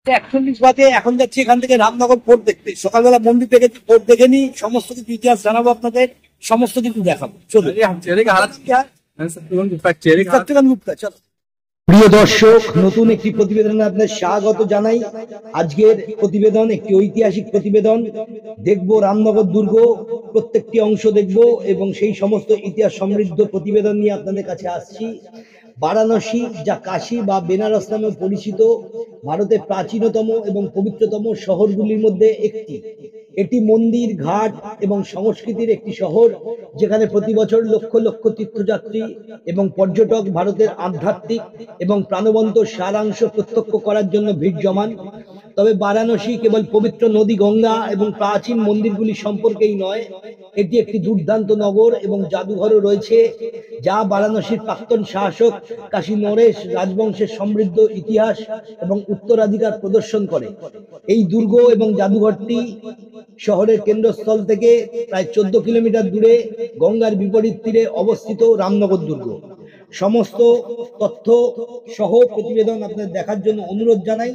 41 বাজে, এখন যাচ্ছি এখান থেকে রামনগর ফোর্ট দেখতে। সকালবেলা মন্দির থেকে ফোর্ট দেখে নি, সমস্ত কিছু ইতিহাস জানাবো আপনাদের, সমস্ত কিছু দেখাবো। চলুন। সত্যকান্ত গুপ্তা, চলো। প্রিয় দর্শক, নতুন একটি প্রতিবেদনে আপনাদের স্বাগত জানাই। আজকের প্রতিবেদন একটি ঐতিহাসিক প্রতিবেদন। দেখবো রামনগর দুর্গ, প্রত্যেকটি অংশ দেখবো এবং সেই সমস্ত ইতিহাস সমৃদ্ধ প্রতিবেদন নিয়ে আপনাদের কাছে আসছি। বারাণসী, যা কাশী বা বেনারস নামে পরিচিত, ভারতের প্রাচীনতম এবং পবিত্রতম শহরগুলির মধ্যে একটি। এটি মন্দির, ঘাট এবং সংস্কৃতির একটি শহর, যেখানে প্রতি বছর লক্ষ লক্ষ তীর্থযাত্রী এবং পর্যটক ভারতের আধ্যাত্মিক এবং প্রাণবন্ত সারাংশ প্রত্যক্ষ করার জন্য ভিড় জমান। তবে বারাণসী কেবল পবিত্র নদী গঙ্গা এবং প্রাচীন মন্দিরগুলি সম্পর্কেই নয়, এটি একটি দুর্দান্ত নগর এবং জাদুঘরও রয়েছে, যা বারাণসীর প্রাক্তন শাসক কাশী নরেশ রাজবংশের সমৃদ্ধ ইতিহাস এবং উত্তরাধিকার প্রদর্শন করে। এই দুর্গ এবং জাদুঘরটি শহরের কেন্দ্রস্থল থেকে প্রায় 14 কিলোমিটার দূরে গঙ্গার বিপরীত তীরে অবস্থিত রামনগর দুর্গ। সমস্ত তথ্য সহ প্রতিবেদন আপনাদের দেখার জন্য অনুরোধ জানাই।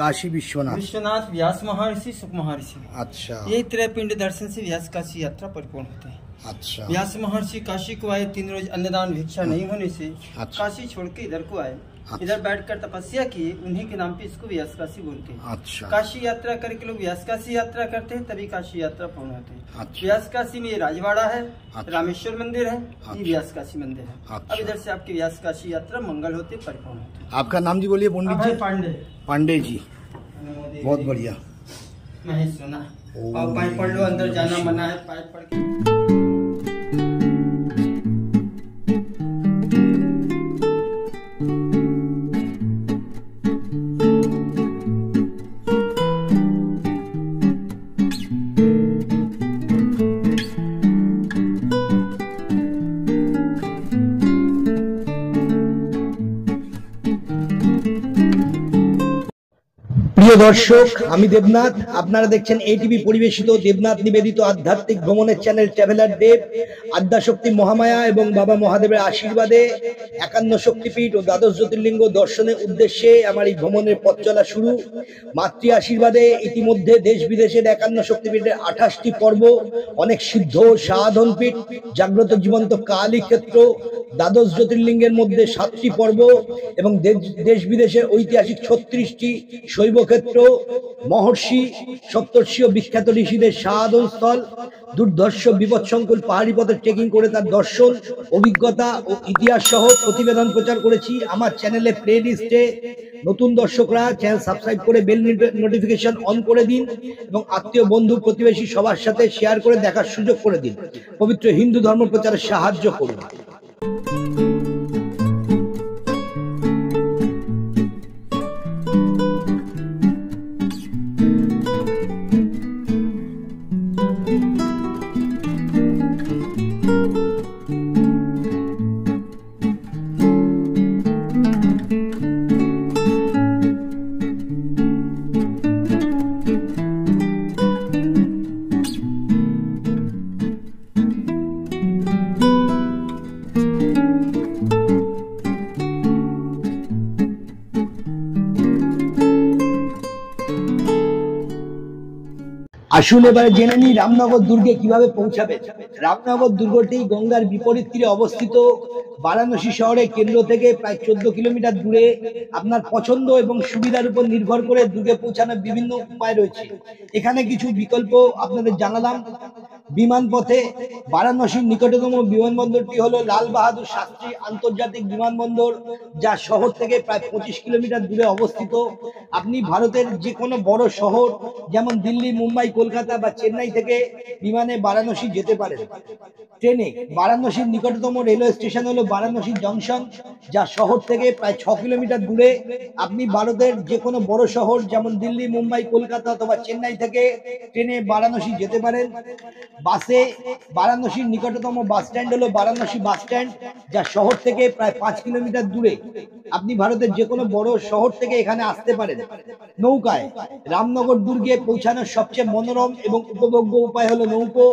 काशी विश्वनाथ विश्वनाथ व्यास महर्षि सुख महर्षि। अच्छा, ये त्रैपिंड दर्शन से व्यास काशी यात्रा परिपूर्ण होते हैं। अच्छा। व्यास महर्षि काशी को आए, 3 रोज अन्नदान भिक्षा नहीं होने से अच्छा। काशी छोड़ के इधर को आए। अच्छा। इधर बैठकर तपस्या किए, उन्हीं के नाम पे इसको व्यास काशी बोलते हैं। अच्छा। काशी यात्रा करके लोग व्यास काशी यात्रा करते हैं, तभी काशी यात्रा पूर्ण होती है। अच्छा। व्यास काशी में ये राजवाड़ा है, अच्छा। रामेश्वर मंदिर है, अच्छा। ये व्यास काशी मंदिर है। अच्छा। अब इधर से आपकी व्यास काशी यात्रा मंगल होते परिपूर्ण होते हैं। आपका नाम जी बोलिए। पंडित जी पांडे। पांडे जी, बहुत बढ़िया। महेश सुना और पाइप पढ़ लो, अंदर जाना मना है, पाइप पढ़ के। প্রিয় দর্শক, আমি দেবনাথ, আপনারা দেখছেন এটিভি পরিবেশিত দেবনাথ নিবেদিত আধ্যাত্মিক ভ্রমণের চ্যানেল ট্রাভেলার দেব। আদ্যাশক্তি মহামায়া এবং বাবা মহাদেবের আশীর্বাদে 51 শক্তিপীঠ ও 12 জ্যোতির্লিঙ্গ দর্শনের উদ্দেশ্যে আমার এই ভ্রমণের পথ চলা শুরু। মাতৃ আশীর্বাদে ইতিমধ্যে দেশ বিদেশের 51 শক্তিপীঠের 28টি পর্ব, অনেক সিদ্ধ সাধন পীঠ, জাগ্রত জীবন্ত কালী ক্ষেত্র, 12 জ্যোতির্লিঙ্গের মধ্যে 7টি পর্ব এবং দেশ বিদেশের ঐতিহাসিক 36টি শৈব ক্ষেত্র, মহর্ষি সপ্তর্ষি ও বিখ্যাত ঋষিদের সাধন স্থল, দুর্ধর্ষ বিপদসংকুল পাহাড়ি পথে ট্রেকিং করে তার দর্শন, অভিজ্ঞতা ও ইতিহাস সহ প্রতিবেদন প্রচার করেছি আমার চ্যানেলে প্লে লিস্টে। নতুন দর্শকরা চ্যানেল সাবস্ক্রাইব করে বেল নোটিফিকেশন অন করে দিন এবং আত্মীয় বন্ধু প্রতিবেশী সবার সাথে শেয়ার করে দেখার সুযোগ করে দিন। পবিত্র হিন্দু ধর্ম প্রচারে সাহায্য করুন। আসুন এবারে জেনে নিই রামনগর দুর্গে কিভাবে পৌঁছাবেন। রামনগর দুর্গটি গঙ্গার বিপরীত তীরে অবস্থিত। বারাণসী শহরের কেন্দ্র থেকে প্রায় 14 কিলোমিটার দূরে। আপনার পছন্দ এবং সুবিধার উপর নির্ভর করে দুর্গে পৌঁছানোর বিভিন্ন উপায় রয়েছে। এখানে কিছু বিকল্প আপনাদের জানালাম। বিমান পথে বারাণসীর নিকটতম বিমানবন্দরটি হলো লাল বাহাদুর শাস্ত্রী আন্তর্জাতিক বিমানবন্দর, যা শহর থেকে প্রায় 25 কিলোমিটার দূরে অবস্থিত। আপনি ভারতের যে কোনো বড় শহর যেমন দিল্লি, মুম্বাই, কলকাতা বা চেন্নাই থেকে বিমানে বারাণসী যেতে পারেন। ট্রেনে বারাণসীর নিকটতম রেলওয়ে স্টেশন হলো বারাণসী জংশন, যা শহর থেকে প্রায় 6 কিলোমিটার দূরে। আপনি ভারতের যে কোনো বড় শহর যেমন দিল্লি, মুম্বাই, কলকাতা অথবা চেন্নাই থেকে ট্রেনে বারাণসী যেতে পারেন। বাসে বারাণসীর নিকটতম বাস স্ট্যান্ড হলো বারাণসী বাস স্ট্যান্ড, যা শহর থেকে প্রায় 5 কিলোমিটার দূরে। আপনি ভারতের যে কোনো বড় শহর থেকে এখানে আসতে পারেন। নৌকায় রামনগর দুর্গে পৌঁছানোর সবচেয়ে মনোরম এবং উপভোগ্য উপায় হলো নৌকো।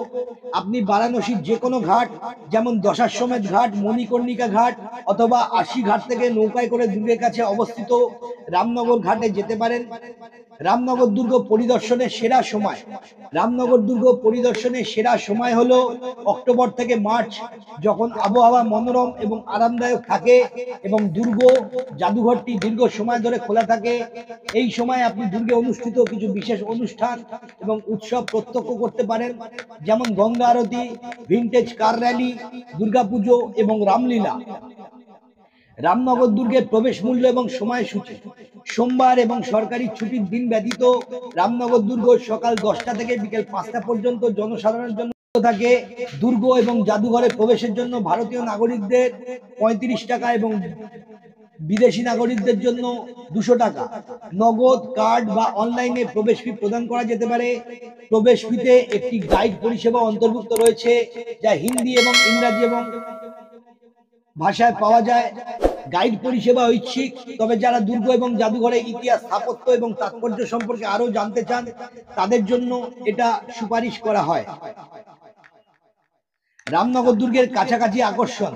আপনি বারাণসীর যে কোনো ঘাট, যেমন দশাশ্বমেধ ঘাট, মণিকর্ণিকা ঘাট অথবা 80 ঘাট থেকে নৌকায় করে দুর্গের কাছে অবস্থিত রামনগর ঘাটে যেতে পারেন। রামনগর দুর্গ পরিদর্শনের সেরা সময়, রামনগর দুর্গ পরিদর্শনের সেরা সময় হলো অক্টোবর থেকে মার্চ, যখন আবহাওয়া মনোরম এবং আরামদায়ক থাকে এবং দুর্গ জাদুঘরটি দীর্ঘ সময় ধরে খোলা থাকে। এই সময় আপনি দুর্গে অনুষ্ঠিত কিছু বিশেষ অনুষ্ঠান এবং উৎসব প্রত্যক্ষ করতে পারেন, যেমন গঙ্গা আরতি, ভিনটেজ কার র্যালি, দুর্গাপুজো এবং রামলীলা। রামনগর দুর্গের প্রবেশ মূল্য এবং সময়সূচি, সোমবার এবং সরকারি ছুটির দিন ব্যতীত রামনগর দুর্গ সকাল 10টা থেকে বিকেল 5টা পর্যন্ত জনসাধারণের জন্য থাকে। দুর্গ এবং জাদুঘরে প্রবেশের জন্য ভারতীয় নাগরিকদের 35 টাকা এবং বিদেশি নাগরিকদের জন্য 200 টাকা নগদ, কার্ড বা অনলাইনে প্রবেশ ফি প্রদান করা যেতে পারে। প্রবেশ ফিতে একটি গাইড পরিষেবা অন্তর্ভুক্ত রয়েছে, যা হিন্দি এবং ইংরাজি এবং ভাষায় পাওয়া যায়। গাইড পরিষেবা ঐচ্ছিক, তবে যারা দুর্গ এবং জাদুঘরের ইতিহাস, স্থাপত্য এবং তাৎপর্য সম্পর্কে আরো জানতে চান তাদের জন্য এটা সুপারিশ করা হয়। রামনগর দুর্গের কাছাকাছি আকর্ষণ,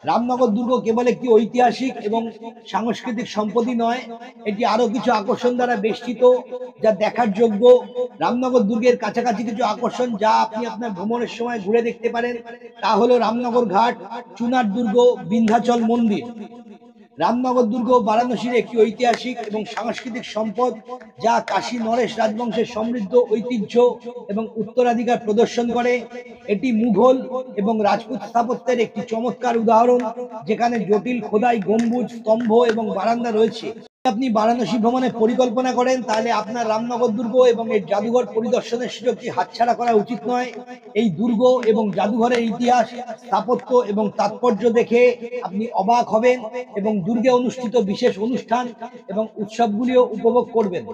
রামনগর দুর্গ কেবল একটি ঐতিহাসিক এবং সাংস্কৃতিক সম্পত্তি নয়, এটি আরো কিছু আকর্ষণ দ্বারা বেষ্টিত যা দেখার যোগ্য। রামনগর দুর্গের কাছাকাছি কিছু আকর্ষণ যা আপনি আপনার ভ্রমণের সময় ঘুরে দেখতে পারেন, তা হলো রামনগর ঘাট, চুনার দুর্গ, বিন্ধ্যাচল মন্দির। রামনগর দুর্গ বারাণসীর একটি ঐতিহাসিক এবং সাংস্কৃতিক সম্পদ, যা কাশী নরেশ রাজবংশের সমৃদ্ধ ঐতিহ্য এবং উত্তরাধিকার প্রদর্শন করে। এটি মুঘল এবং রাজপুত স্থাপত্যের একটি চমৎকার উদাহরণ, যেখানে জটিল খোদাই, গম্বুজ, স্তম্ভ এবং বারান্দা রয়েছে। আপনি বারাণসী ভ্রমণের পরিকল্পনা করেন, তাহলে আপনার রামনগর দুর্গ এবং এর জাদুঘর পরিদর্শনের সুযোগটি হাতছাড়া করা উচিত নয়। এই দুর্গ এবং জাদুঘরের ইতিহাস, স্থাপত্য এবং তাৎপর্য দেখে আপনি অবাক হবেন এবং দুর্গে অনুষ্ঠিত বিশেষ অনুষ্ঠান এবং উৎসবগুলিও উপভোগ করবেন।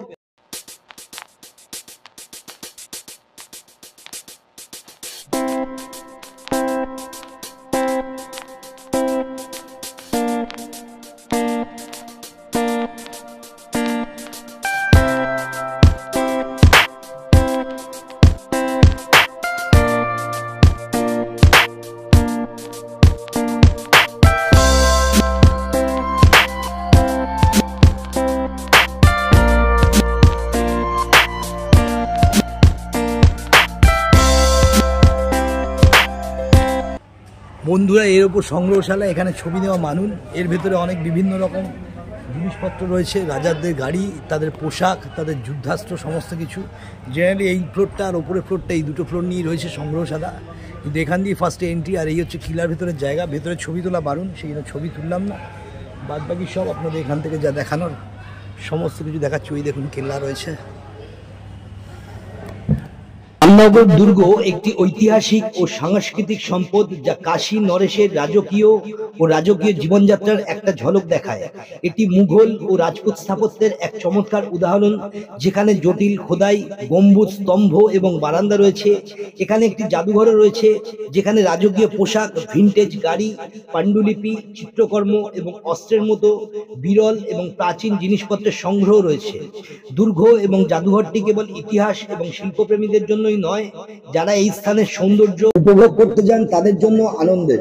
বন্ধুরা, এর উপর সংগ্রহশালা, এখানে ছবি নেওয়া মানুষ, এর ভেতরে অনেক বিভিন্ন রকম জিনিসপত্র রয়েছে, রাজাদের গাড়ি, তাদের পোশাক, তাদের যুদ্ধাস্ত্র, সমস্ত কিছু। জেনারেলি এই ফ্লোরটা আর ওপরের ফ্লোরটা, এই দুটো ফ্লোর নিয়ে রয়েছে সংগ্রহশালা। কিন্তু এখান দিয়ে ফার্স্টে এন্ট্রি, আর এই হচ্ছে কিলার ভেতরের জায়গা। ভেতরে ছবি তোলা বারণ, সেই জন্য ছবি তুললাম না। বাদ বাকি সব আপনাদের এখান থেকে যা দেখানোর সমস্ত কিছু দেখাচ্ছি। ওই দেখুন কেল্লা রয়েছে। রামনগর দুর্গ একটি ঐতিহাসিক ও সাংস্কৃতিক সম্পদ, যা কাশী নরেশের রাজকীয় জীবনযাত্রার একটা ঝলক দেখায়। এটি মুঘল ও রাজপুত স্থাপত্যের এক চমৎকার উদাহরণ, যেখানে জটিল খোদাই, গম্বুজ, স্তম্ভ এবং বারান্দা রয়েছে। এখানে একটি জাদুঘরও রয়েছে, যেখানে রাজকীয় পোশাক, ভিনটেজ গাড়ি, পাণ্ডুলিপি, চিত্রকর্ম এবং অস্ত্রের মতো বিরল এবং প্রাচীন জিনিসপত্রের সংগ্রহ রয়েছে। দুর্গ এবং জাদুঘরটি কেবল ইতিহাস এবং শিল্পপ্রেমীদের জন্যই নয়, যারা এই স্থানের সৌন্দর্য উপভোগ করতে যান তাদের জন্য আনন্দের।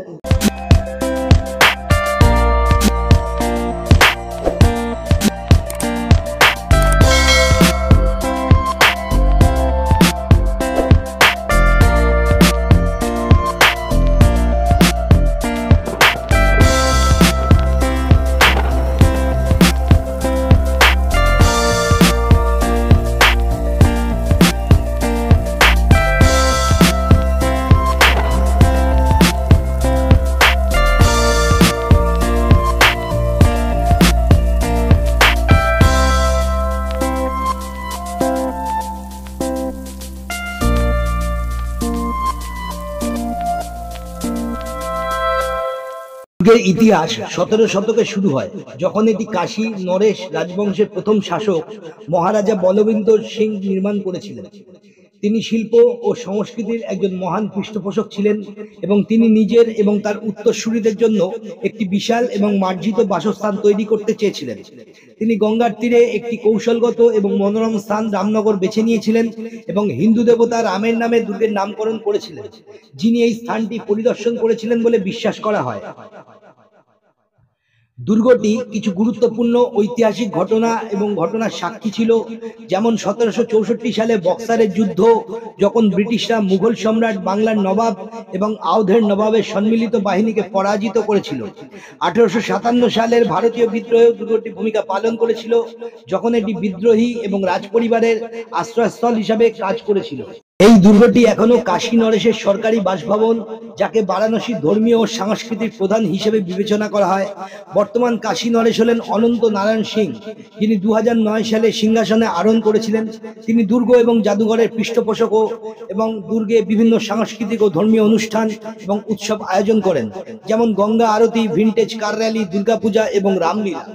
দুর্গের ইতিহাস 17 শতকে শুরু হয়, যখন এটি কাশী নরেশ রাজবংশের প্রথম শাসক মহারাজা বলবিন্দর সিং নির্মাণ করেছিলেন। তিনি শিল্প ও সংস্কৃতির একজন মহান পৃষ্ঠপোষক ছিলেন এবং তিনি নিজের এবং তার উত্তরসূরিদের জন্য একটি বিশাল এবং মার্জিত বাসস্থান তৈরি করতে চেয়েছিলেন। তিনি গঙ্গার তীরে একটি কৌশলগত এবং মনোরম স্থান রামনগর বেছে নিয়েছিলেন এবং হিন্দু দেবতা রামের নামে দুর্গের নামকরণ করেছিলেন, যিনি এই স্থানটি পরিদর্শন করেছিলেন বলে বিশ্বাস করা হয়। দুর্গটি কিছু গুরুত্বপূর্ণ ঐতিহাসিক ঘটনা এবং ঘটনার সাক্ষী ছিল, যেমন 1764 সালে বক্সারের যুদ্ধ, যখন ব্রিটিশরা মুঘল সম্রাট বাংলার নবাব এবং আওধের নবাবের সম্মিলিত বাহিনীকে পরাজিত করেছিল। 1857 সালের ভারতীয় বিদ্রোহে দুর্গটি ভূমিকা পালন করেছিল, যখন এটি বিদ্রোহী এবং রাজপরিবারের আশ্রয়স্থল হিসাবে কাজ করেছিল। এই দুর্গটি এখনো কাশী নরেশের সরকারি বাসভবন, যাকে বারাণসীর ধর্মীয় ও সাংস্কৃতিক প্রধান হিসেবে বিবেচনা করা হয়। বর্তমান কাশী নরেশ হলেন অনন্ত নারায়ণ সিং, যিনি 2009 সালে সিংহাসনে আরোহণ করেছিলেন। তিনি দুর্গ এবং জাদুঘরের পৃষ্ঠপোষক এবং দুর্গে বিভিন্ন সাংস্কৃতিক ও ধর্মীয় অনুষ্ঠান এবং উৎসব আয়োজন করেন, যেমন গঙ্গা আরতি, ভিন্টেজ কার র্যালি, দুর্গাপূজা এবং রামলীলা।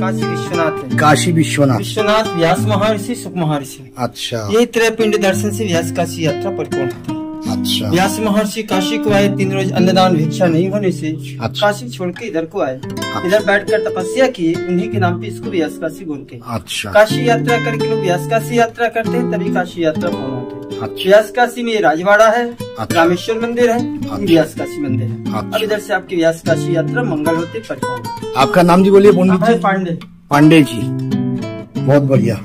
काशी विश्वनाथ है। काशी विश्वनाथ विश्वनाथ व्यास महर्षि सुख महर्षि। अच्छा ये त्रैपिंड दर्शन से व्यास काशी यात्रा परिपूर्ण होती है। अच्छा व्यास महर्षि काशी को आए, 3 रोज अन्नदान भिक्षा नहीं होने से अच्छा। काशी छोड़ के इधर को आए। इधर बैठकर तपस्या किए, उन्हीं के नाम पे इसको व्यास काशी बोलते हैं। अच्छा काशी यात्रा करके लोग व्यास काशी यात्रा करते हैं, तभी काशी यात्रा पूर्ण होती है। अच्छा। व्यास काशी में राजवाड़ा है, अच्छा। रामेश्वर मंदिर है, अच्छा। व्यास काशी मंदिर है। अच्छा। अब इधर से आपकी व्यास काशी यात्रा मंगल होते परिपूर्ण होती है। आपका नाम जी बोलिए पंडित अभय जी। पांडे। पांडे जी, बहुत बढ़िया।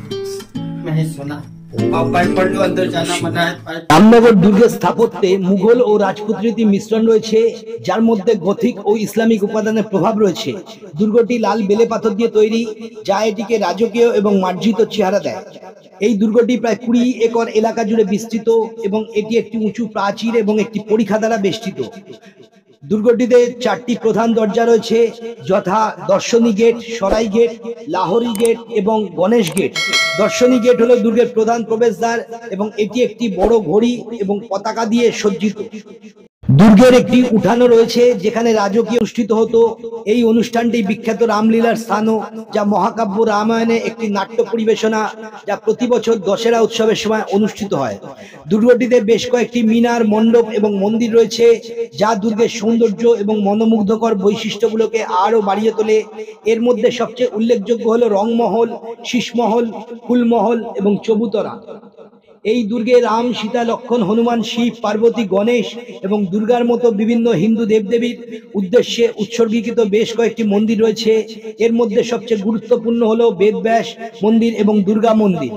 मैंने सुना और पाइप पढ़ लो, अंदर जाना मना है। पाइप রামনগর দুর্গের স্থাপত্যে মুঘল ও রাজপুত রীতির মিশ্রণ রয়েছে, যার মধ্যে গথিক ও ইসলামিক উপাদানের প্রভাব রয়েছে। দুর্গটি লাল বেলে পাথর দিয়ে তৈরি, যা এটিকে রাজকীয় এবং মার্জিত চেহারা দেয়। এই দুর্গটি প্রায় 20 একর এলাকা জুড়ে বিস্তৃত এবং এটি একটি উঁচু প্রাচীর এবং একটি পরিখা দ্বারা বেষ্টিত। দুর্গটিতে 4টি প্রধান দরজা রয়েছে, যথা দর্শনী গেট, সরাই গেট, লাহোরি গেট এবং গণেশ গেট। দর্শনী গেট হলো দুর্গের প্রধান প্রবেশদ্বার এবং এটি একটি বড় ঘড়ি এবং পতাকা দিয়ে সজ্জিত। দুর্গের একটি উঠানও রয়েছে, যেখানে রাজকীয় অনুষ্ঠিত হতো। এই অনুষ্ঠানটি বিখ্যাত রামলীলার স্থানও, যা মহাকাব্য রামায়ণে একটি নাট্য পরিবেশনা, যা প্রতি বছর দশেরা উৎসবের সময় অনুষ্ঠিত হয়। দুর্গটিতে বেশ কয়েকটি মিনার, মণ্ডপ এবং মন্দির রয়েছে, যা দুর্গের সৌন্দর্য এবং মনোমুগ্ধকর বৈশিষ্ট্যগুলোকে আরো বাড়িয়ে তোলে। এর মধ্যে সবচেয়ে উল্লেখযোগ্য হলো রংমহল, শীষমহল, ফুলমহল এবং চবুতরা। এই দুর্গে রাম, সীতা, লক্ষ্মণ, হনুমান, শিব, পার্বতী, গণেশ এবং দুর্গার মতো বিভিন্ন হিন্দু দেবদেবীর উদ্দেশ্যে উৎসর্গীকৃত বেশ কয়েকটি মন্দির রয়েছে। এর মধ্যে সবচেয়ে গুরুত্বপূর্ণ হলো বেদব্যাস মন্দির এবং দুর্গা মন্দির।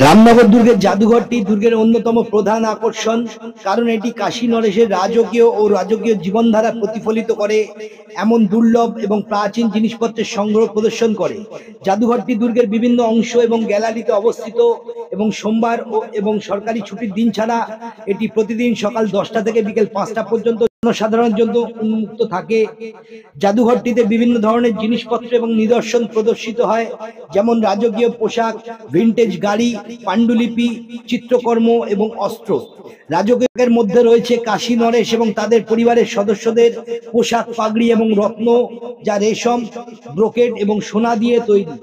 রামনগর দুর্গের জাদুঘরটি দুর্গের অন্যতম প্রধান আকর্ষণ, কারণ এটি কাশী নরেশের রাজকীয় জীবনধারা প্রতিফলিত করে এমন দুর্লভ এবং প্রাচীন জিনিসপত্রের সংগ্রহ প্রদর্শন করে। জাদুঘরটি দুর্গের বিভিন্ন অংশ এবং গ্যালারিতে অবস্থিত এবং সোমবার এবং সরকারি ছুটির দিন ছাড়া এটি প্রতিদিন সকাল 10টা থেকে বিকেল 5টা পর্যন্ত জনসাধারণের জন্য উন্মুক্ত থাকে। জাদুঘরটিতে বিভিন্ন ধরনের জিনিসপত্র এবং নিদর্শন প্রদর্শিত হয়, যেমন রাজকীয় পোশাক, ভিন্টেজ গাড়ি, পাণ্ডুলিপি, চিত্রকর্ম এবং অস্ত্র। রাজকীয়ের মধ্যে রয়েছে কাশী নরেশ এবং তাদের পরিবারের সদস্যদের পোশাক, পাগড়ি এবং রত্ন, যা রেশম, ব্রোকেড এবং সোনা দিয়ে তৈরি।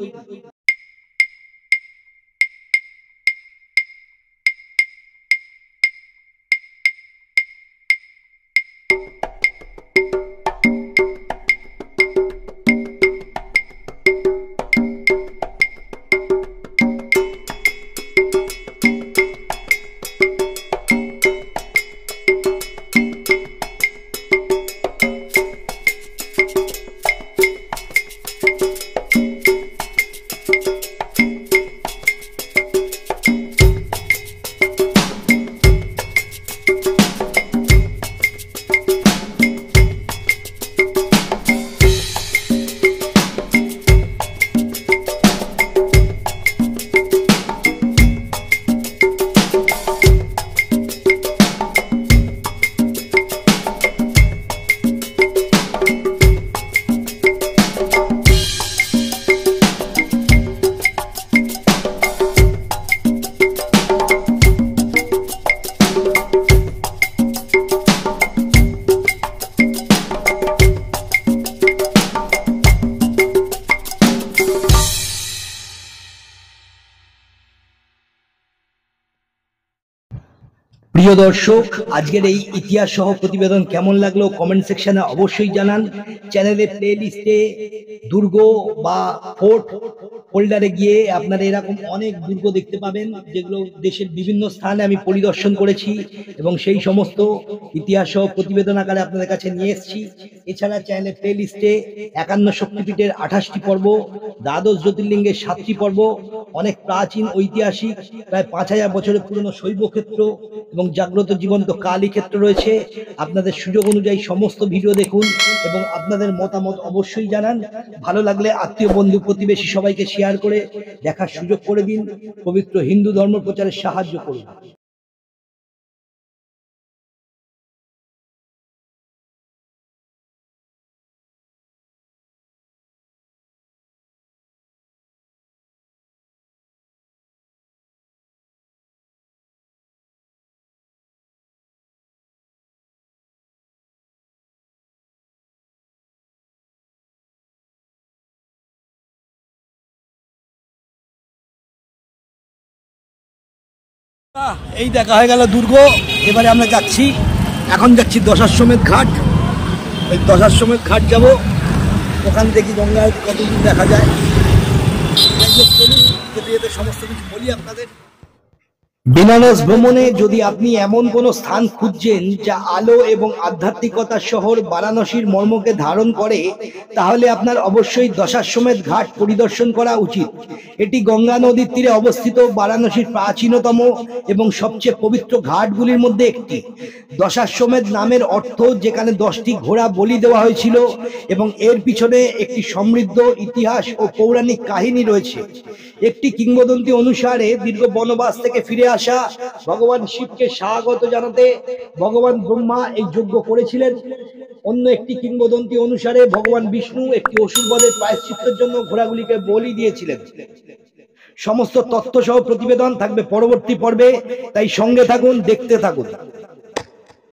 দর্শক, আজকের এই ইতিহাস সহ প্রতিবেদন কেমন লাগলো কমেন্ট সেকশনে অবশ্যই জানান। চ্যানেলে প্লে লিস্টে দুর্গ বা ফোর্ট ফোল্ডারে গিয়ে আপনারা এরকম অনেক দুর্গ দেখতে পাবেন, যেগুলো দেশের বিভিন্ন স্থানে আমি পরিদর্শন করেছি এবং সেই সমস্ত ইতিহাস সহ প্রতিবেদন আকারে আপনাদের কাছে নিয়ে এসেছি। এছাড়া চ্যানেলে প্লে লিস্টে 51 শক্তিপীঠের 28টি পর্ব, দ্বাদশ জ্যোতির্লিঙ্গের 7টি পর্ব, অনেক প্রাচীন ঐতিহাসিক প্রায় 5000 বছরের পুরনো শৈব ক্ষেত্র এবং জাগ্রত জীবন্ত কালী ক্ষেত্র রয়েছে। আপনাদের সুযোগ অনুযায়ী সমস্ত ভিডিও দেখুন এবং আপনাদের মতামত অবশ্যই জানান। ভালো লাগলে আত্মীয় বন্ধু প্রতিবেশী সবাইকে শেয়ার করে দেখার সুযোগ করে দিন। পবিত্র হিন্দু ধর্ম প্রচারে সাহায্য করুন। এই দেখা হয়ে গেল দুর্গ। এবারে আমরা যাচ্ছি, এখন যাচ্ছি দশাশ্বমেধ ঘাট। এই দশাশ্বমেধ ঘাট যাব, ওখান থেকে গঙ্গায় কতদূর দেখা যায় যেতে যেতে সমস্ত কিছু বলি আপনাদের। বেনারস ভ্রমণে যদি আপনি এমন কোনো স্থান খুঁজছেন যা আলো এবং আধ্যাত্মিকতার শহর বারাণসীর মর্মকে ধারণ করে, তাহলে আপনার অবশ্যই দশাশ্বমেধ ঘাট পরিদর্শন করা উচিত। এটি গঙ্গা নদীর তীরে অবস্থিত বারাণসীর প্রাচীনতম এবং সবচেয়ে পবিত্র ঘাটগুলির মধ্যে একটি। দশাশ্বমেধ নামের অর্থ যেখানে 10টি ঘোড়া বলি দেওয়া হয়েছিল, এবং এর পিছনে একটি সমৃদ্ধ ইতিহাস ও পৌরাণিক কাহিনী রয়েছে। একটি কিংবদন্তি অনুসারে দীর্ঘ বনবাস থেকে ফিরে আসা ভগবান শিবকে স্বাগত জানাতে ভগবান ব্রহ্মা এই যজ্ঞ করেছিলেন। অন্য একটি কিংবদন্তি অনুসারে ভগবান বিষ্ণু একটি অসুরবধের প্রায়শ্চিত্তের জন্য ঘোড়াগুলিকে বলি দিয়েছিলেন। সমস্ত তথ্য সহ প্রতিবেদন থাকবে পরবর্তী পর্বে, তাই সঙ্গে থাকুন, দেখতে থাকুন।